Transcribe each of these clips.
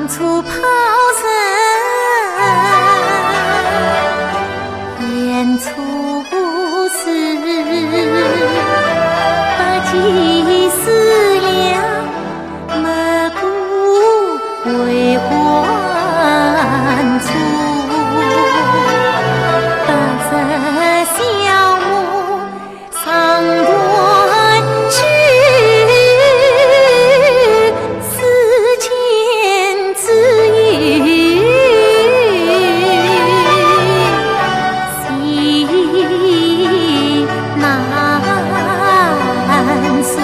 处抛身，言处事，把计思量，莫顾为还处。当时小母上断去，思前之语心难诉。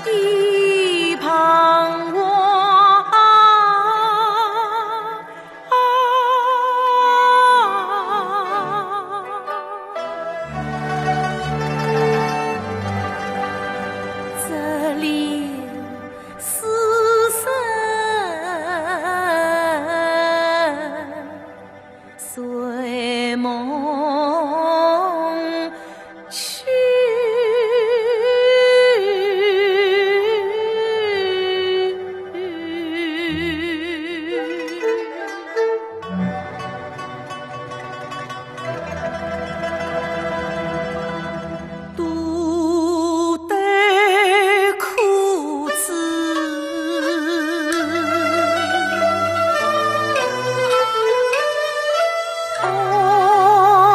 一旁我这里是神随梦去。哦。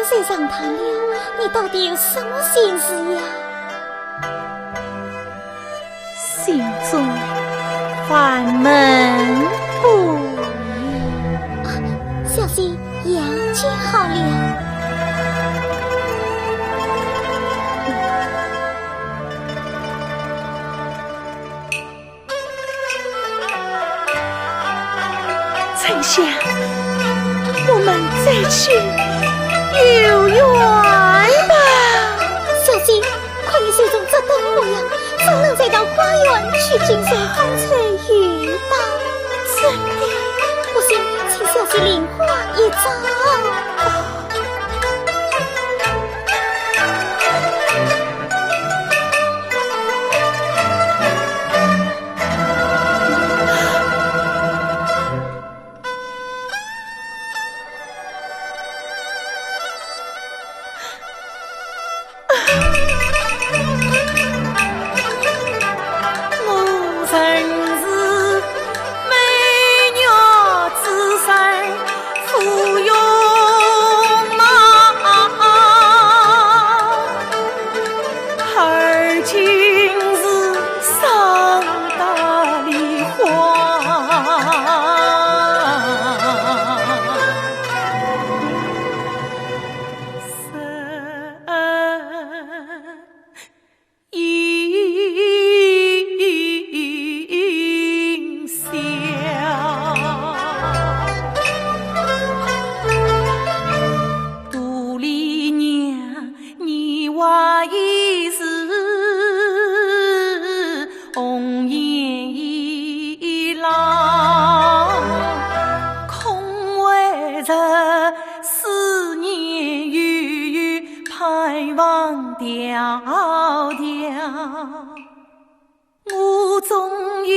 岁上堂了，你到底有什么心事呀？心中烦闷不已。小心养接好了。丞相，我们再去游园吧。小心，快于水中这等我呀！怎能再到花园去金水风吹雨打？真的，不行，请小心领花一招。迢迢，我终于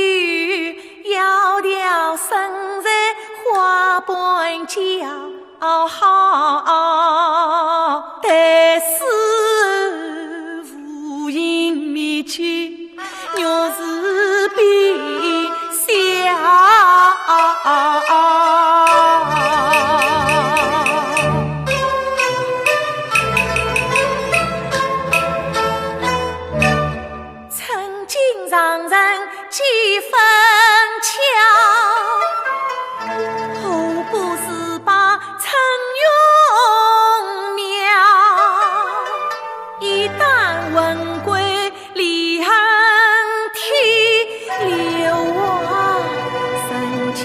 窈窕身在花瓣骄傲，但是无影灭去，若是悲笑。让人几分巧，后不是把陈永苗，一旦魂归离恨天，流亡神迹。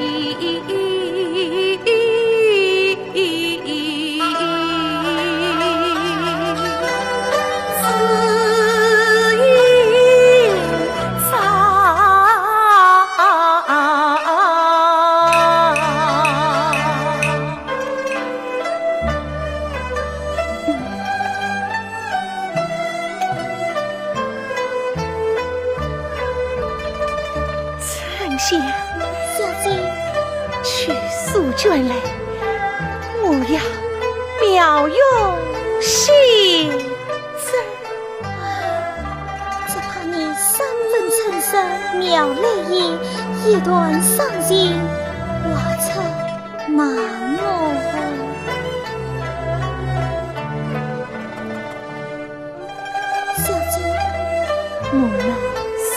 小姐，去诉卷来，我要妙用心针。只怕你三分成色，妙泪意，一段伤心，画出盲目。小姐，我们是。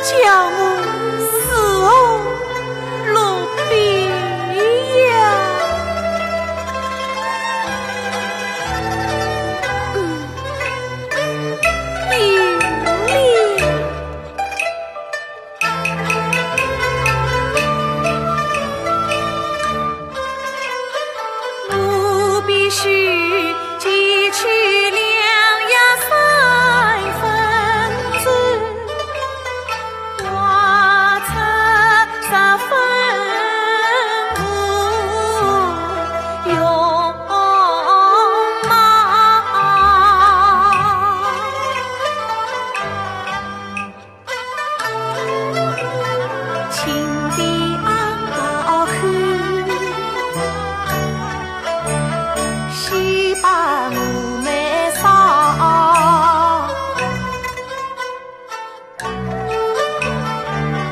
叫我死后落笔呀！我必须汲取良药3分子，挖出3分5，用情比安高去，西把我眉梢，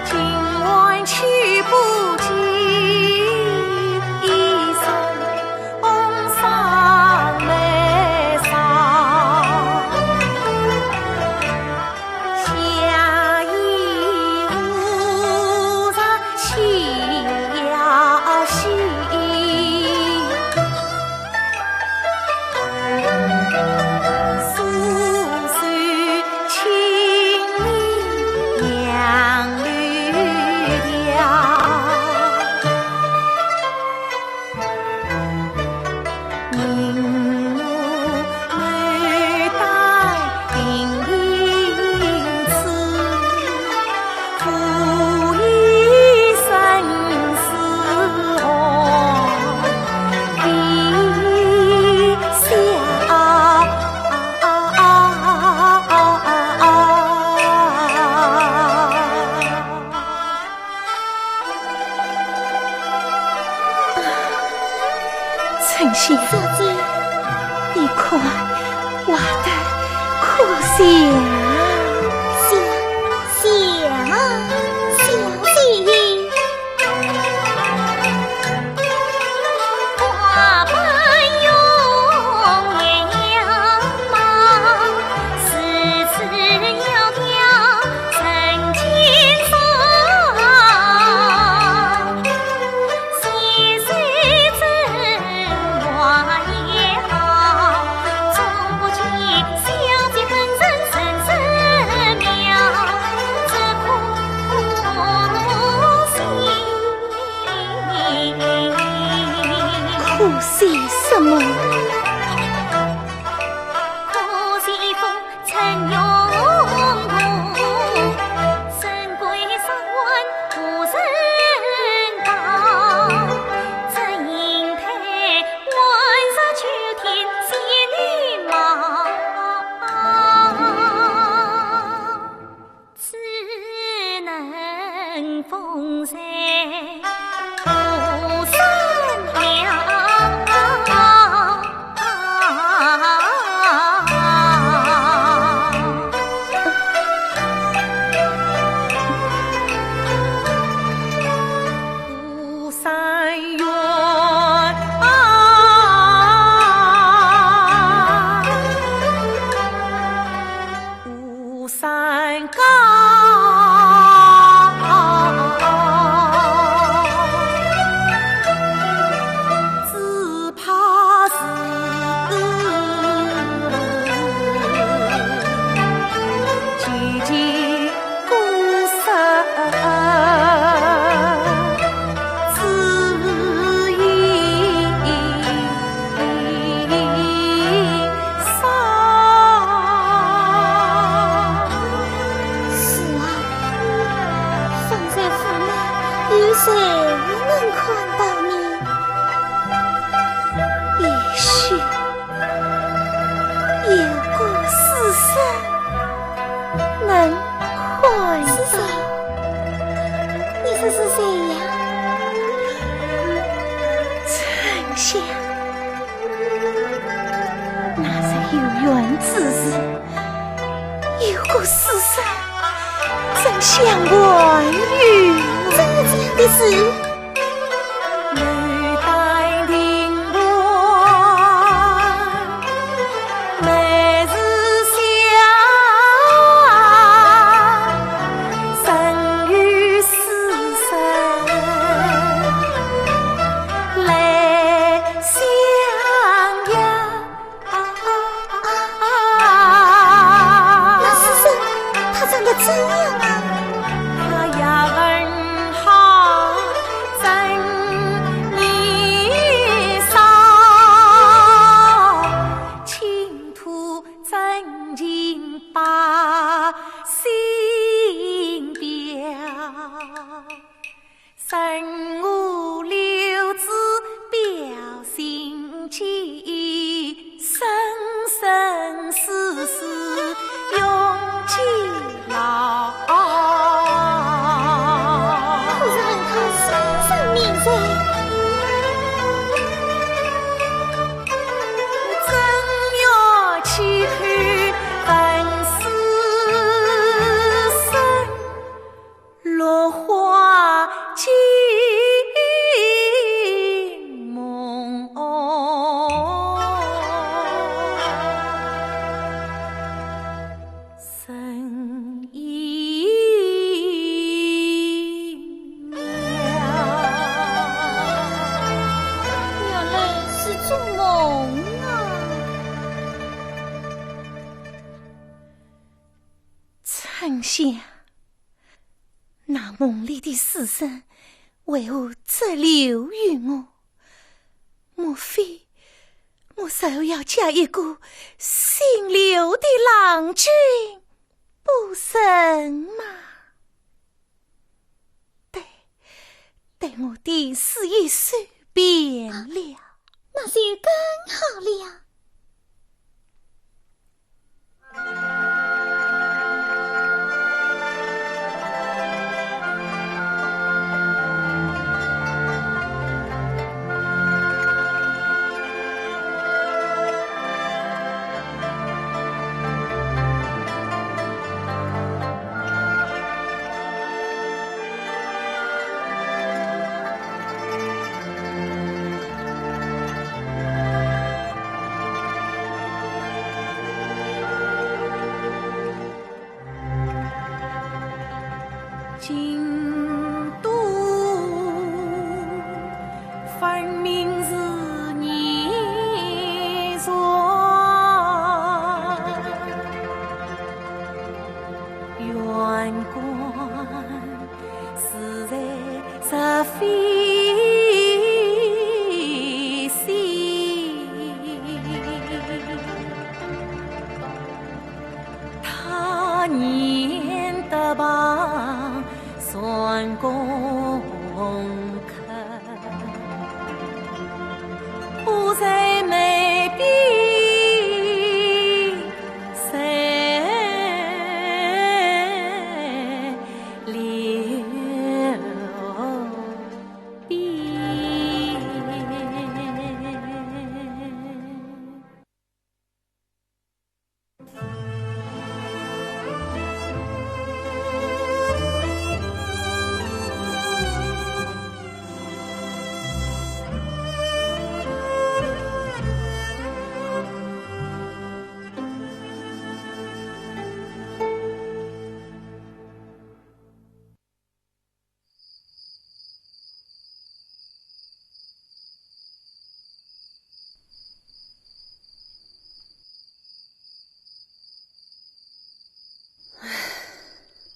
今晚去不及，一身红裳眉梢，下一无上气要息。丞相，小姐，你快挖得可惜啊！想啊，小姐，花瓣用眼忙，丝丝窈窕成千上，细水真话也好，从不见小姐本人深深妙，这可惜什么？可惜风尘涌动，神归上万无人道，这银台晚上秋天仙女貌，只能风尘不善了。不善缘不善高，只怕是寂寂孤身，只一伤。是啊，放在府内，有谁能看到你？也许有个死神能看是谁到。？你说是谁呀？丞相，那是有缘之日，有个死神正相关于真有这样的事？女戴灵冠，每日香，神那梦里的死神为何只留于我？莫非我就要嫁一个姓刘的郎君不成吗？待我的事一算便了，那就更好了。京都分明是你做，远观实在是非戏，他念得棒算功课，不再没比谁留笔。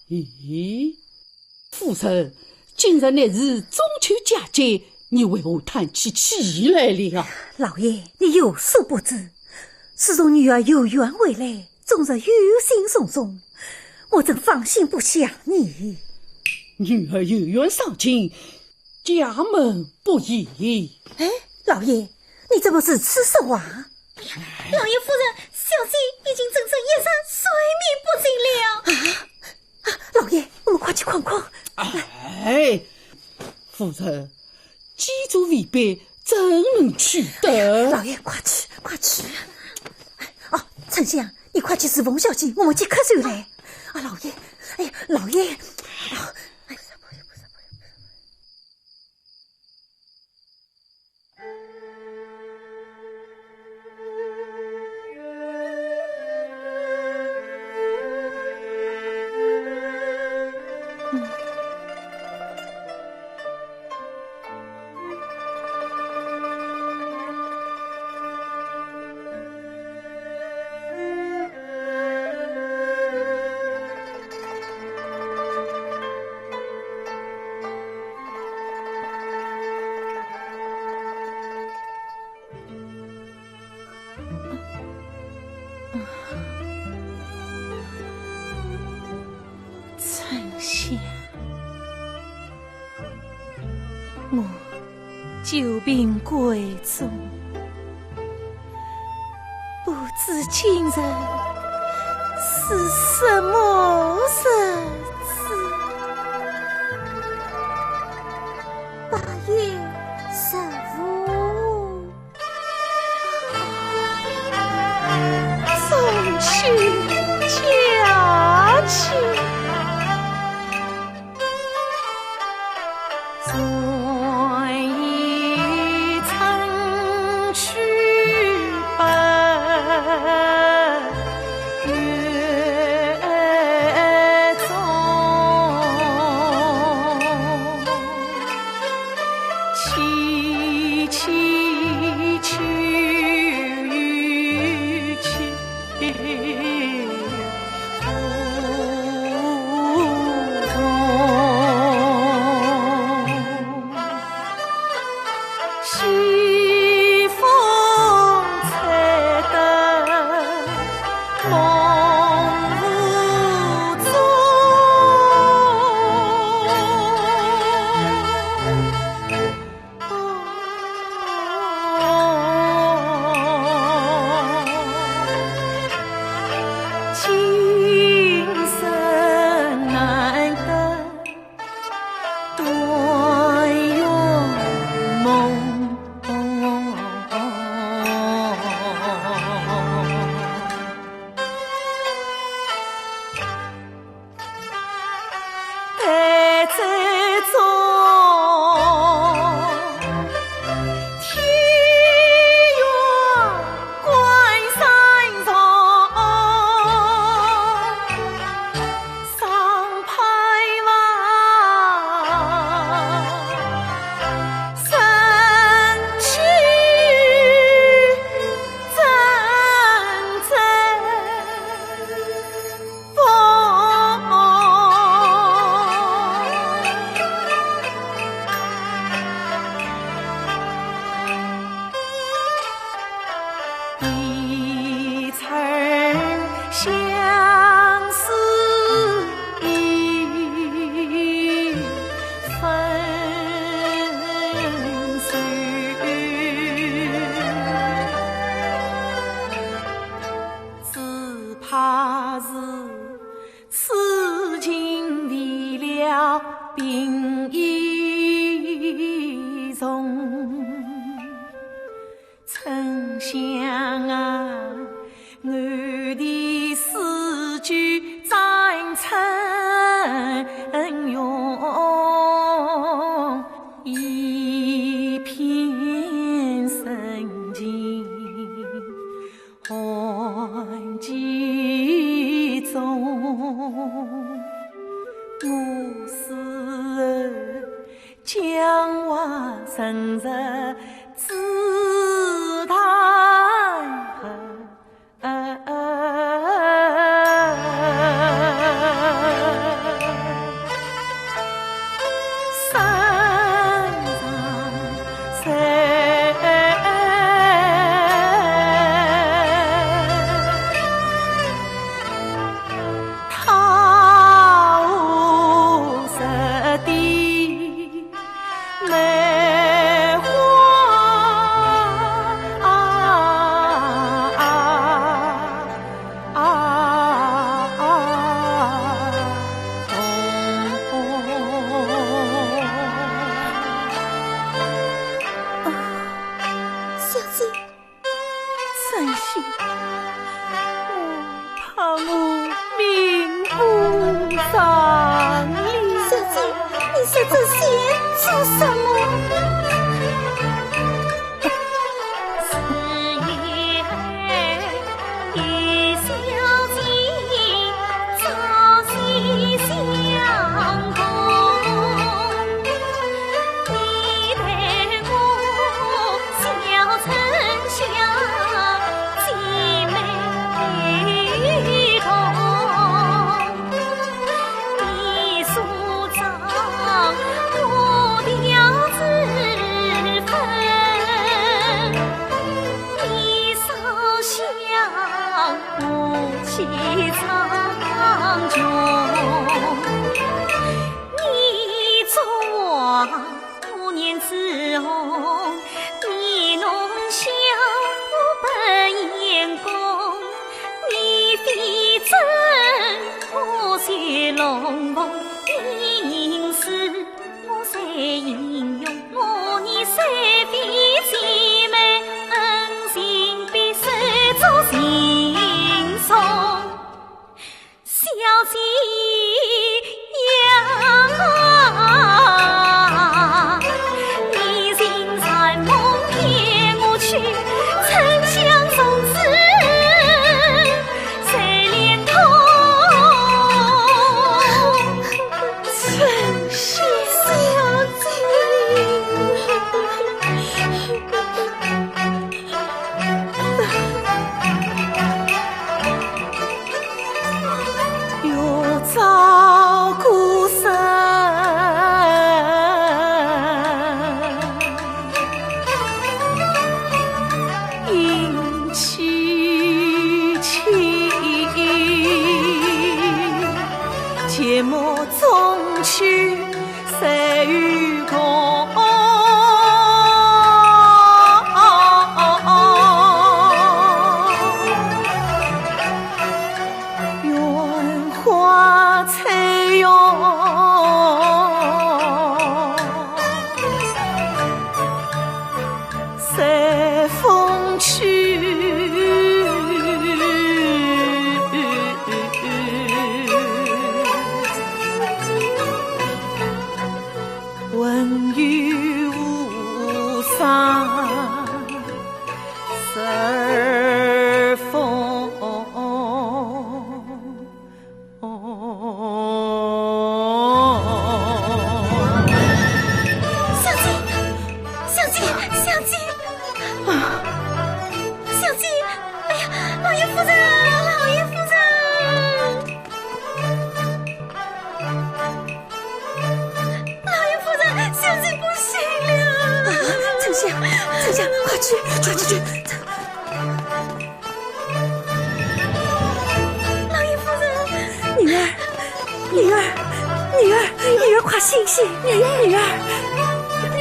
咦，夫人，今日乃是中秋佳节，你为何叹起气来了？老爷，你有所不知，自从女儿有缘回来，总是忧心忡忡，我真放心不下你。女儿有缘上京，家门不移。哎，老爷，你怎么是此说话？老爷夫人，小姐已经整整夜上睡眠不静了。老爷，我们快去逛逛。哎，夫人，鸡足未备，怎能去得？老爷，快去，快去！哦，丞相，你快去侍奉小姐，我们即刻就来。啊，老爷，哎呀，老爷，啊，哎，不是。丞相，我久病贵重，不知今日是什么日子。8月15，中秋佳期。转一城去奔月中。待在中，天月关山重，上派王神去真正风。一层相思意，分手。只怕是此情为了病已重。丞相啊，我的诗句赞称用，一片深情换几中。我是江话深入姿态身上谁他无实的美花小姐，真心，我怕我命不长哩。小姐，你说这些做什么？是因一小情朝夕相共，你待我小丞相姐妹同，你舒张我调子分，你烧香我气苍穹，你作王5年之后，你弄笑我本眼功，你非真我却龙凤，你吟诗我才吟咏，我你虽非姐妹，恩情必守着心中。小姐呀，你心在梦骗我去，丞相从此谁连同？丞相，小姐，要照顾身，引妻妻，切莫终去谁与共？愿花彩用，随风去。丞相，快去！老爷夫人，女儿，快醒醒！女儿，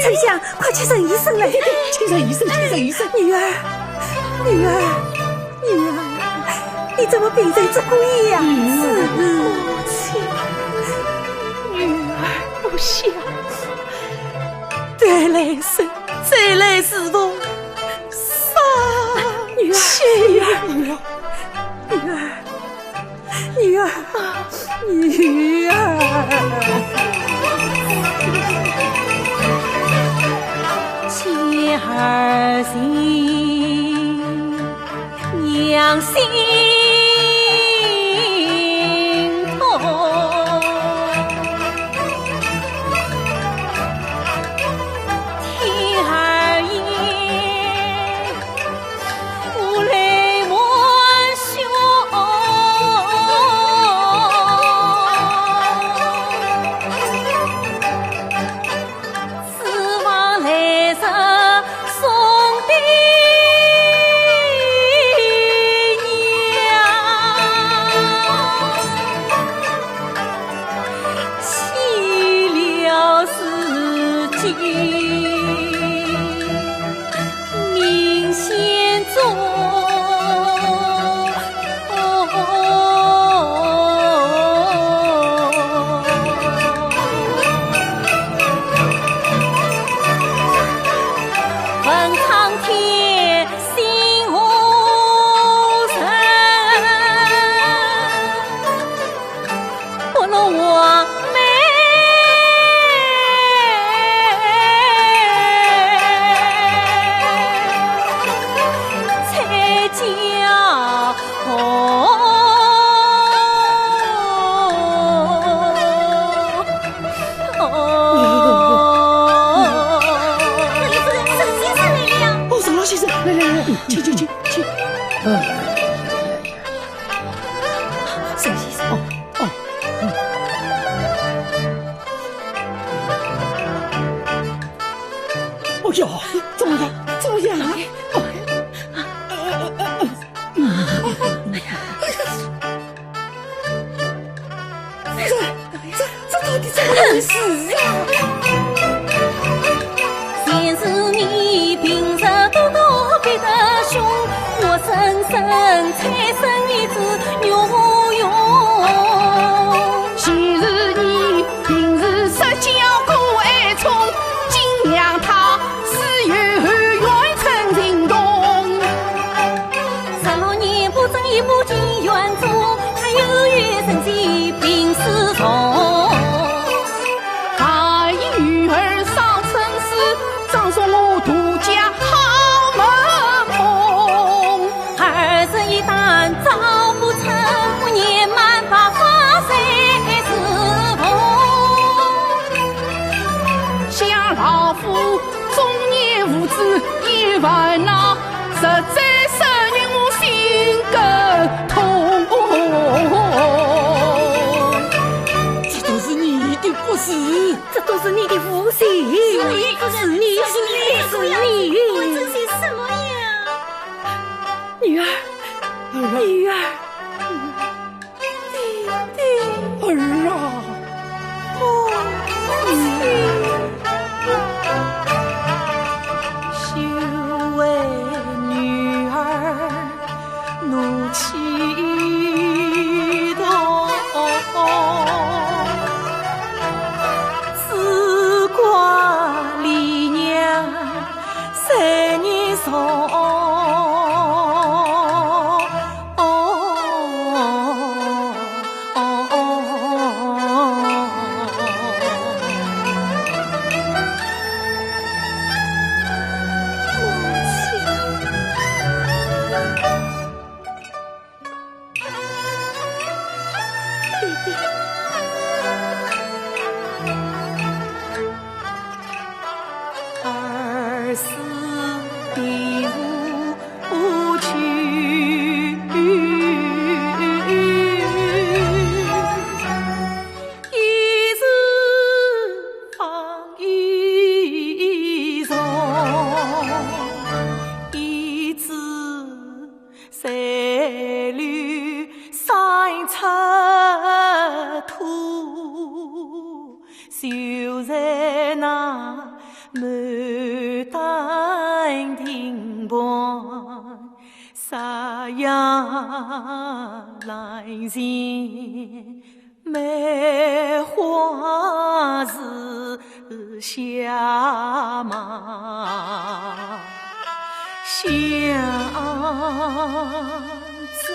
丞相，快去请医生来！请上医生。女儿，你怎么病成这个样子？母亲，女儿不孝，得来生，再来是逢，丧女儿。妻儿心，娘心痛。听儿言，无泪抹胸。死亡来生送的娘，弃了自己命险中。问苍天心无人，不能我妹才叫老先生，来，请。沈先生，哦哟，怎么样？这到底怎么回事啊？先是你平日多多变得凶，我深深产生一只牛用。昔日你平日撒娇过爱宠，今让他私有愿成行动。16年不争一不进园中，他有缘生计病死中。大女儿上城市，葬送我独家好门风。儿子一旦找不成，我年满8发才是逢。想老夫中年无子也烦恼，实在使人我心更痛。这都是你的不是，这都是你的福气，是你。我这些什么呀？女儿，儿啊！羞为女儿怒气动，自挂离娘3年重。就在那牡丹亭畔，夕阳来前，梅花树下马相送。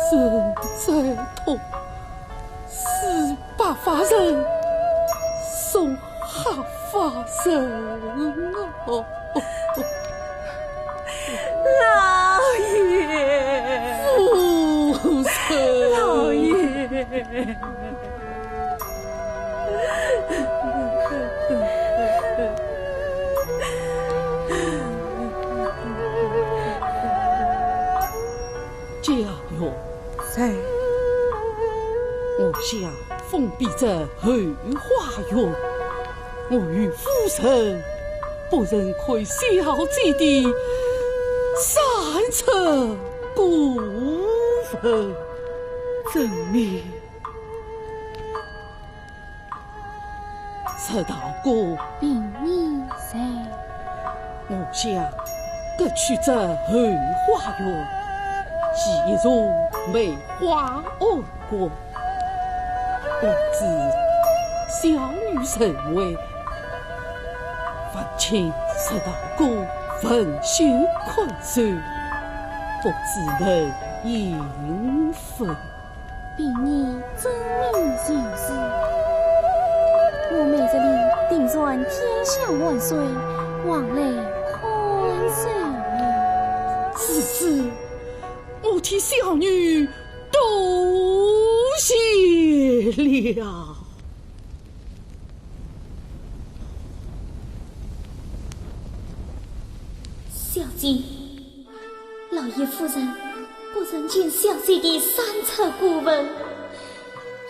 生在痛，死白发人，送黑发人哦。老爷，父神，老爷。家哟，在我想封闭着后花园，我与夫人不忍亏小姐的三尺骨分，真命赤道哥，并你在我想各取这后花园，既如梅花安国，我知小女身为，烦请赤道哥分修宽恕，不知能应分。并你真命行事，我妹这里定算天下万岁，往来宽恕你。此次我替小女多谢了。小姐，老爷夫人不忍见小姐的三尺骨纹，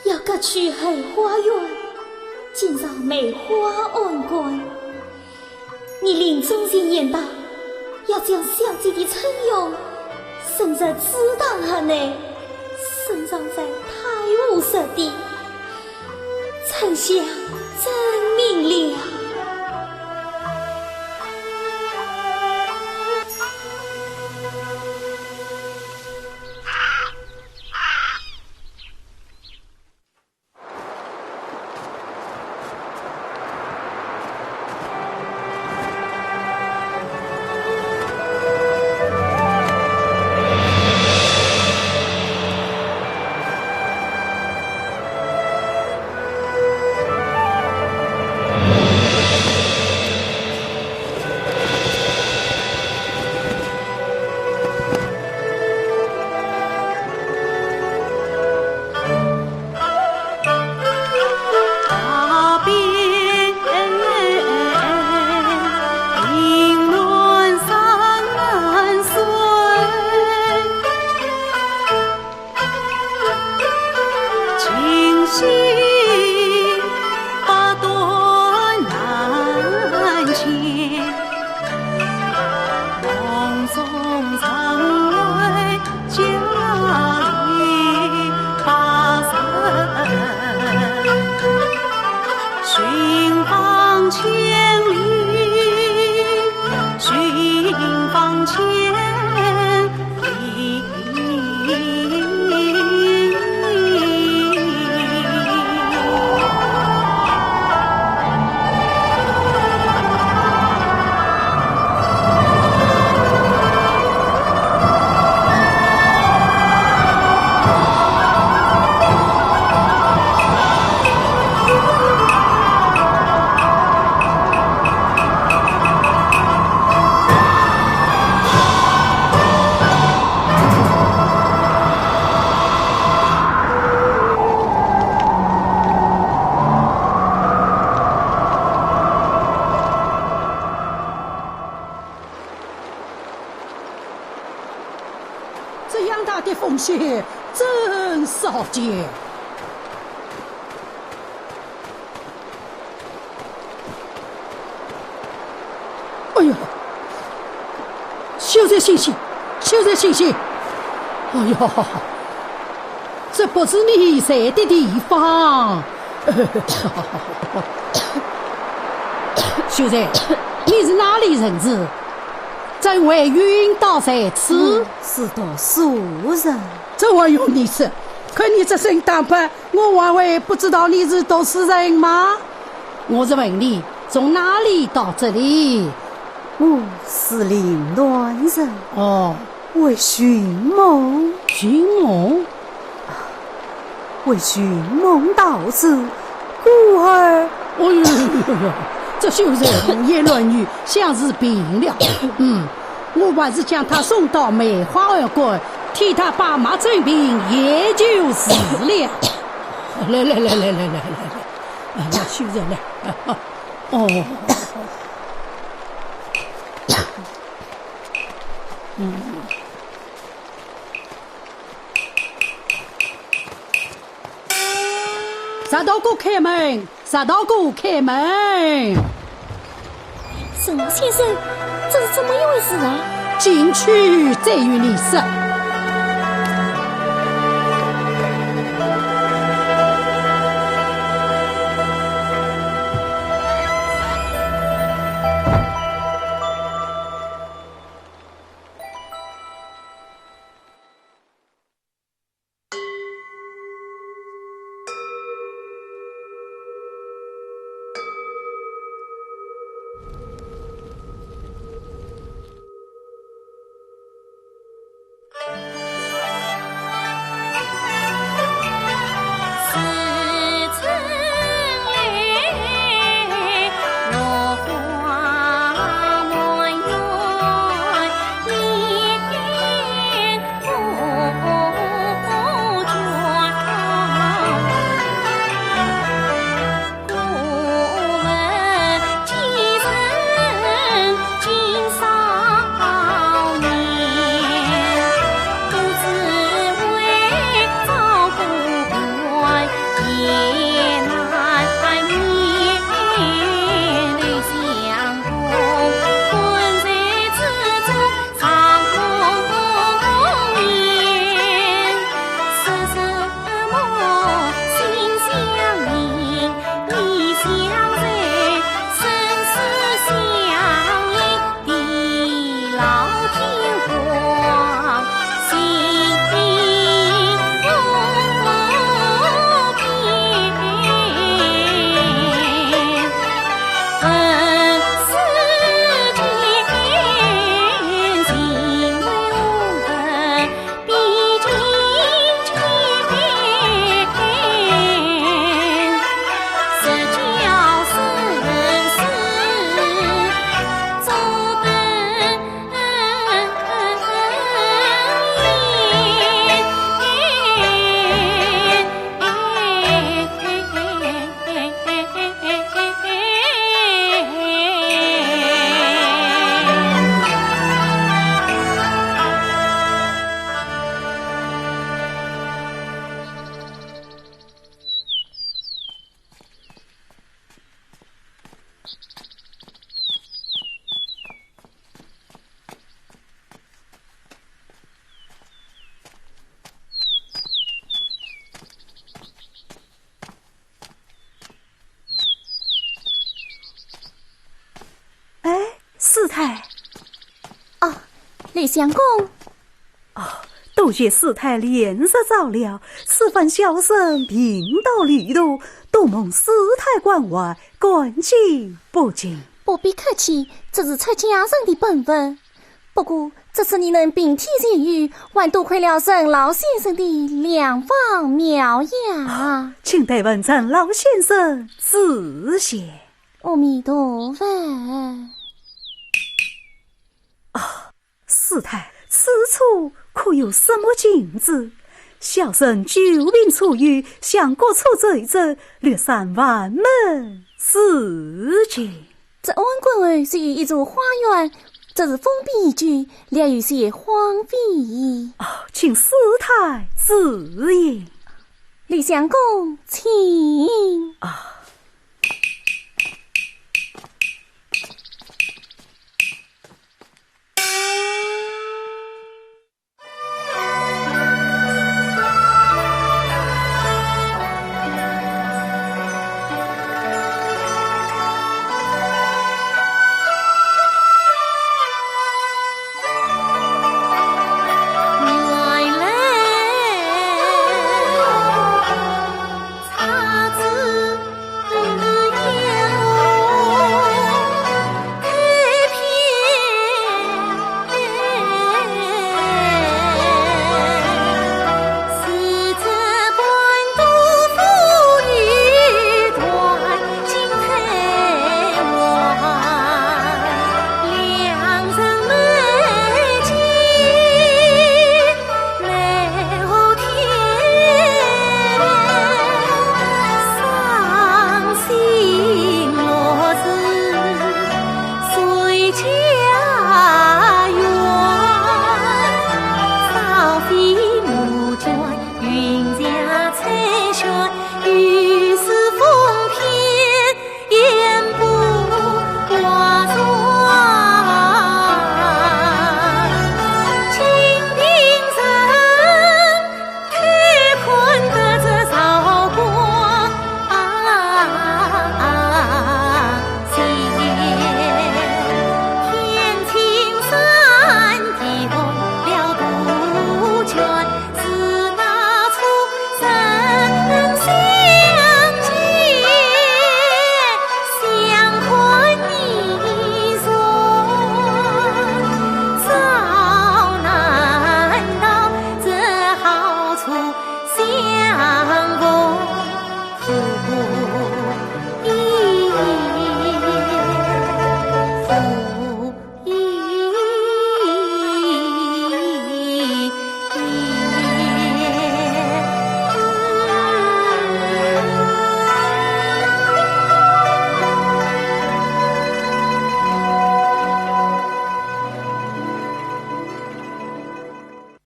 要割去后花园，建造梅花安馆。你临终前言道，要将小姐的称用升入祠堂下内，深藏在太武石地。丞相真明了。上仙真少见。哎呀，秀才醒醒，秀才醒醒！哎呀，这不是你在的地方。秀才，你是哪里人子？怎会晕倒在此？是读书人。这还用你说？看你这身打扮，我还会不知道你是读书人吗？我是问你，从哪里到这里？我是岭南人。哦，为寻梦。寻梦？为寻梦到此，故而……哎呦呦呦！这秀才胡言乱语，像是病了。我还是将他送到梅花庵馆，替他爸妈诊病，也就是了。来，秀才来。哦。沙道姑开门，沙道姑开门。沈老先生，这是怎么一回事啊？进去再与你说。师太。李相公。多谢师太脸色照料，此番小生贫道旅途，多蒙师太关怀，感激不尽。不必客气，这是出家人的本分。不过这次你能并体见遇，还多亏了沈老先生的良方妙药。请代问陈老先生指谢。阿弥陀佛。师太，此处可有什么禁止？小生久病初愈，想过出走一走，略散万门事情。这安国是一座花园，这是封闭一句，略有些荒废矣。请师太自言。李相公，请。